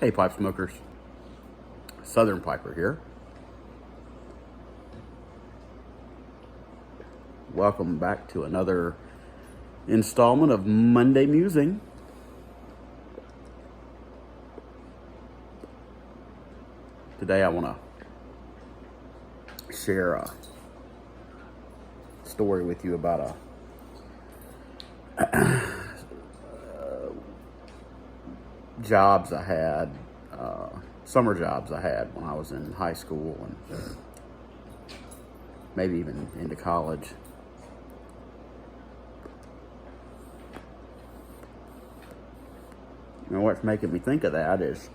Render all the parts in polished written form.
Hey, pipe smokers. Southern Piper here. Welcome back to another installment of Monday Musing. Today I want to share a story with you about jobs I had, summer jobs I had when I was in high school and maybe even into college. And what's making me think of that is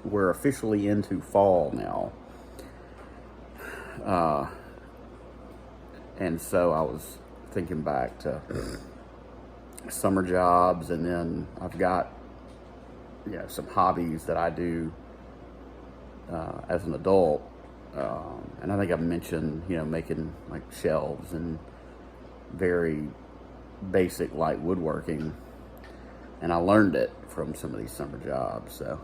we're officially into fall now. And so I was thinking back to summer jobs, and then I've got some hobbies that I do as an adult. And I think I've mentioned, making like shelves and very basic light woodworking. And I learned it from some of these summer jobs. So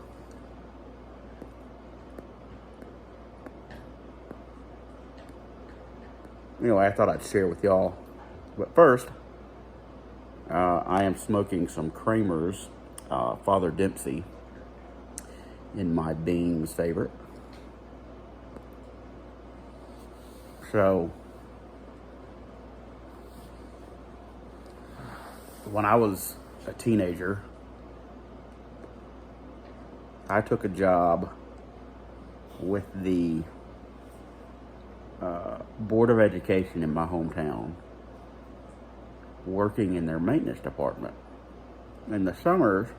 anyway, I thought I'd share with y'all. But first, I am smoking some Kramer's Father Dempsey in my Bing's favorite. So when I was a teenager, I took a job with the Board of Education in my hometown, working in their maintenance department. In the summers,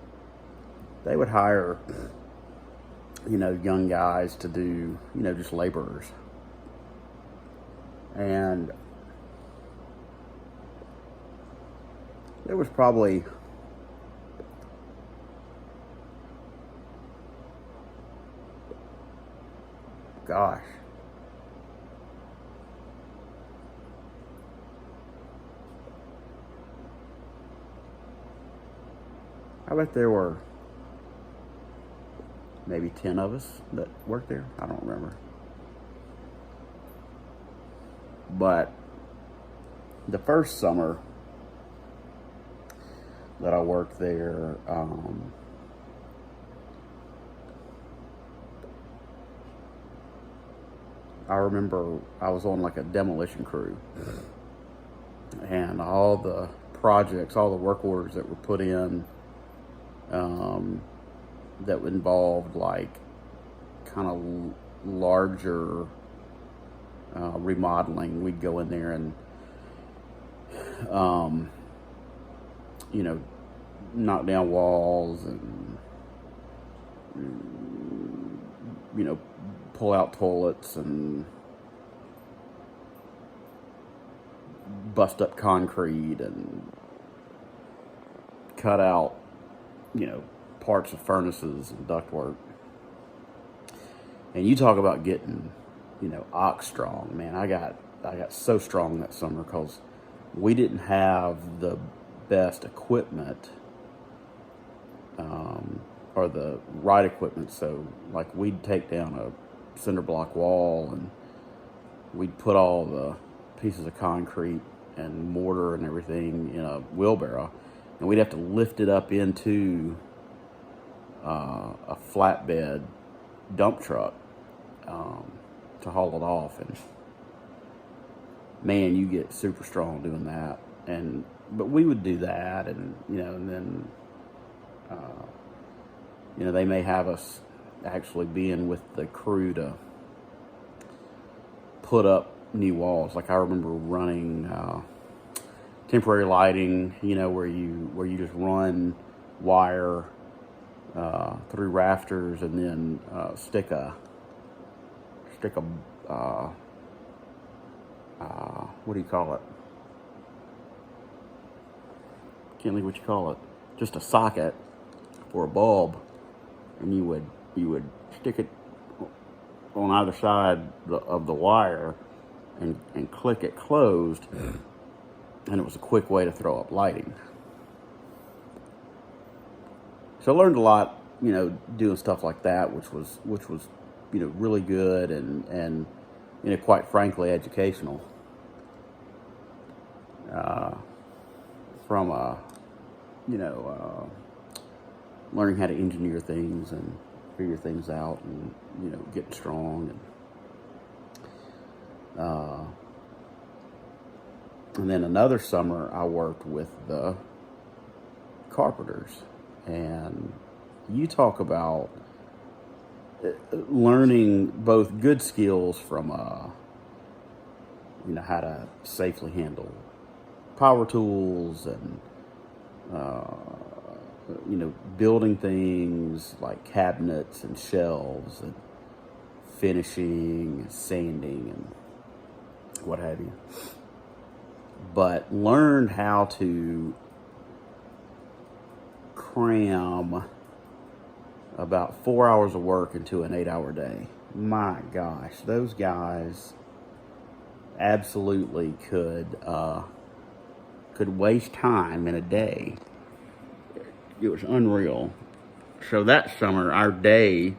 they would hire, young guys to do, just laborers. And there was probably I bet there were maybe 10 of us that worked there. I don't remember. But the first summer that I worked there, I remember I was on like a demolition crew, and all the projects, all the work orders that were put in, that involved like kind of larger remodeling. We'd go in there and knock down walls and pull out toilets and bust up concrete and cut out parts of furnaces and ductwork. And you talk about getting ox strong, man. I got so strong that summer because we didn't have the best equipment, or the right equipment. So like we'd take down a cinder block wall and we'd put all the pieces of concrete and mortar and everything in a wheelbarrow, and we'd have to lift it up into a flatbed dump truck to haul it off. And man, you get super strong doing that. But we would do that, and then they may have us actually being with the crew to put up new walls. Like I remember running temporary lighting, where you just run wire through rafters and then stick a what do you call it? Can't think what you call it. Just a socket for a bulb, and you would stick it on either side of the wire and click it closed, and it was a quick way to throw up lighting. So I learned a lot doing stuff like that, which was really good and quite frankly educational. From learning how to engineer things and figure things out, and getting strong, and then another summer I worked with the carpenters, and you talk about learning both good skills from how to safely handle power tools, and building things like cabinets and shelves, and finishing and sanding and what have you. But learned how to cram about 4 hours of work into an 8-hour day. My gosh, those guys absolutely could waste time in a day. It was unreal. So that summer, our day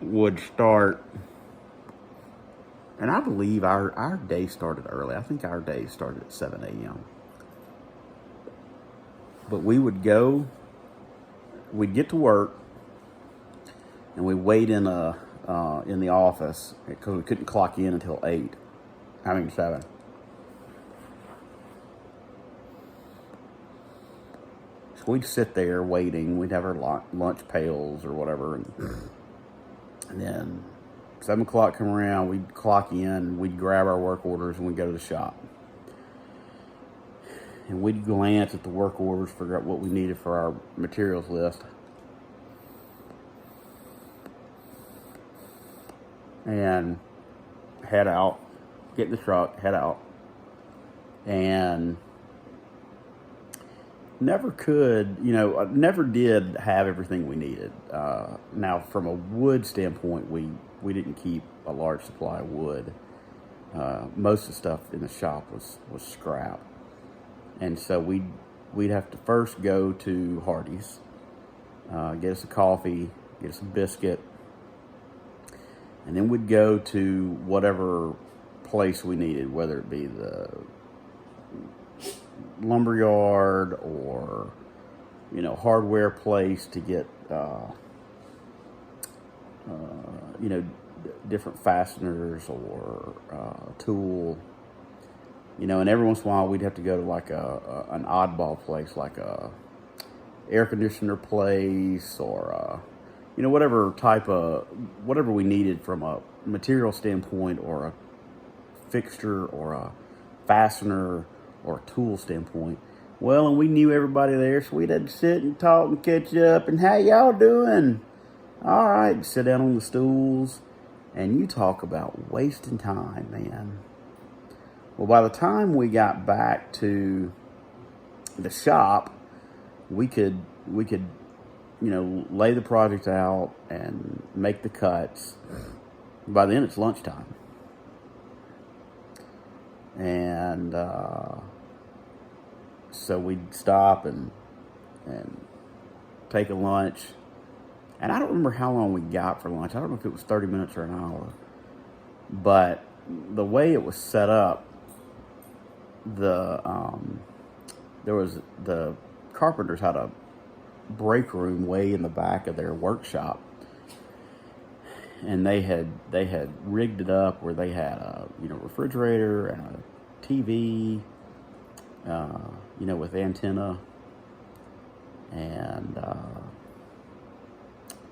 would start, and I believe our day started early. I think our day started at 7 a.m. But we'd get to work, and we wait in the office because we couldn't clock in until 7. So we'd sit there waiting. We'd have our lunch pails or whatever, and then 7 o'clock come around, we'd clock in, we'd grab our work orders, and we'd go to the shop. And we'd glance at the work orders, figure out what we needed for our materials list. And head out, get in the truck, head out. And never did have everything we needed. Now, from a wood standpoint, we didn't keep a large supply of wood. Most of the stuff in the shop was scrap. And so we'd have to first go to Hardee's, get us a coffee, get us a biscuit, and then we'd go to whatever place we needed, whether it be the lumberyard or hardware place to get different fasteners or tool. And every once in a while we'd have to go to like an oddball place, like a air conditioner place, or whatever we needed from a material standpoint, or a fixture, or a fastener, or a tool standpoint. Well, and we knew everybody there, so we'd have to sit and talk and catch up, and how y'all doing? All right, sit down on the stools, and you talk about wasting time, man. Well, by the time we got back to the shop, we could lay the project out and make the cuts. By then, it's lunchtime. And so we'd stop and take a lunch. And I don't remember how long we got for lunch. I don't know if it was 30 minutes or an hour. But the way it was set up, the carpenters had a break room way in the back of their workshop, and they had rigged it up where they had a refrigerator and a TV, with antenna, and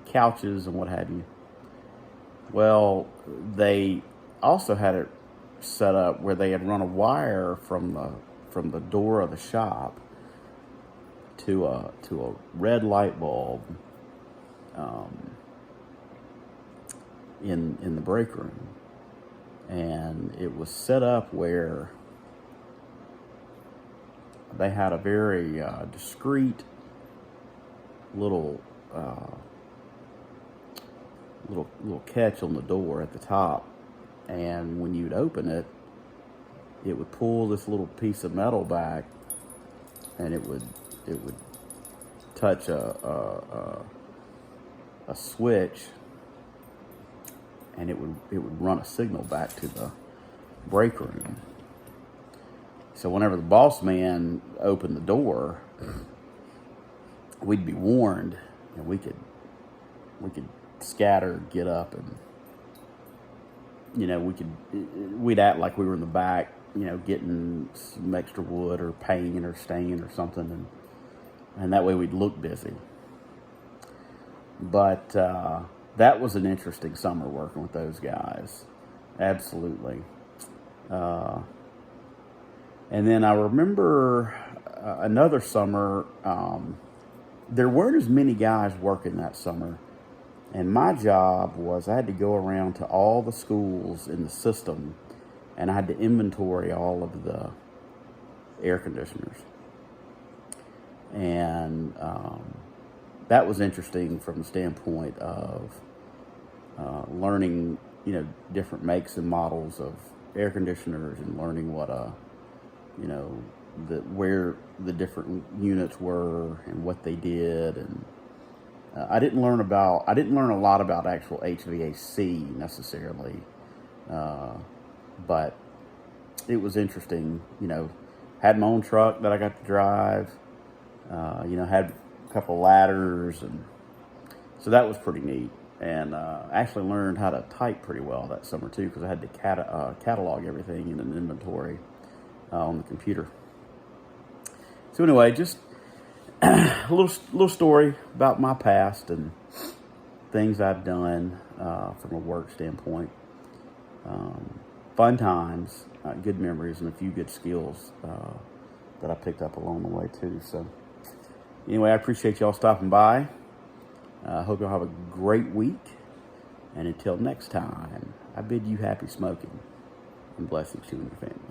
couches and what have you. Well, they also had it set up where they had run a wire from the door of the shop to a red light bulb in the break room, and it was set up where they had a very discreet little catch on the door at the top, and when you'd open it, it would pull this little piece of metal back, and it would touch a switch, and it would run a signal back to the break room. So whenever the boss man opened the door, we'd be warned, and we could scatter, get up, and we'd act like we were in the back, getting some extra wood or paint or stain or something, and that way we'd look busy. But that was an interesting summer working with those guys, absolutely. And then I remember another summer, there weren't as many guys working that summer. And my job was I had to go around to all the schools in the system, and I had to inventory all of the air conditioners. And that was interesting from the standpoint of learning, different makes and models of air conditioners, and learning what where the different units were and what they did. And I didn't learn a lot about actual HVAC necessarily, but it was interesting. Had my own truck that I got to drive. Had a couple ladders, and so that was pretty neat. And actually learned how to type pretty well that summer too, because I had to catalog everything in an inventory on the computer. So anyway, just a little story about my past and things I've done from a work standpoint. Fun times, good memories, and a few good skills that I picked up along the way too. So anyway, I appreciate y'all stopping by. I hope y'all have a great week. And until next time, I bid you happy smoking and blessings to you and your family.